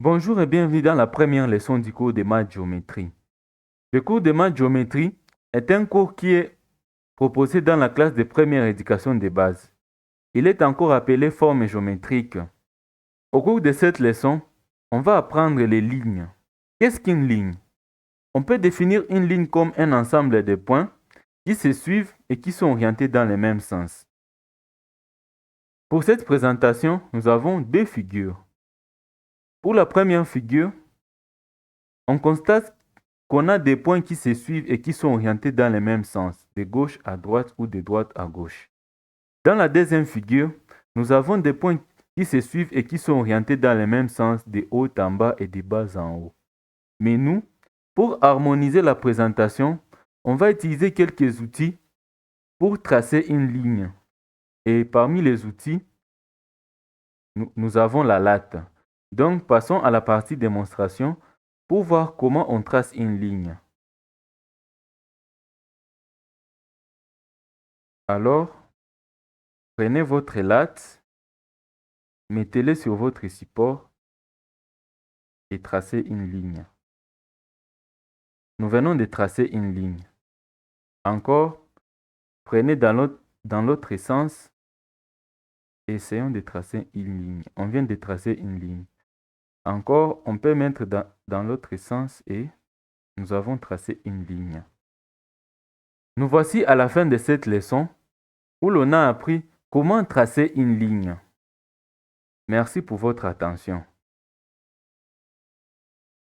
Bonjour et bienvenue dans la première leçon du cours de maths géométrie. Le cours de maths géométrie est un cours qui est proposé dans la classe de première éducation de base. Il est encore appelé forme géométrique. Au cours de cette leçon, on va apprendre les lignes. Qu'est-ce qu'une ligne? On peut définir une ligne comme un ensemble de points qui se suivent et qui sont orientés dans le même sens. Pour cette présentation, nous avons deux figures. Pour la première figure, on constate qu'on a des points qui se suivent et qui sont orientés dans le même sens, de gauche à droite ou de droite à gauche. Dans la deuxième figure, nous avons des points qui se suivent et qui sont orientés dans le même sens, de haut en bas et de bas en haut. Mais nous, pour harmoniser la présentation, on va utiliser quelques outils pour tracer une ligne. Et parmi les outils, nous avons la latte. Donc, passons à la partie démonstration pour voir comment on trace une ligne. Alors, prenez votre latte, mettez-le sur votre support et tracez une ligne. Nous venons de tracer une ligne. Encore, prenez dans l'autre sens et essayons de tracer une ligne. On vient de tracer une ligne. Encore, on peut mettre dans l'autre sens et nous avons tracé une ligne. Nous voici à la fin de cette leçon où l'on a appris comment tracer une ligne. Merci pour votre attention.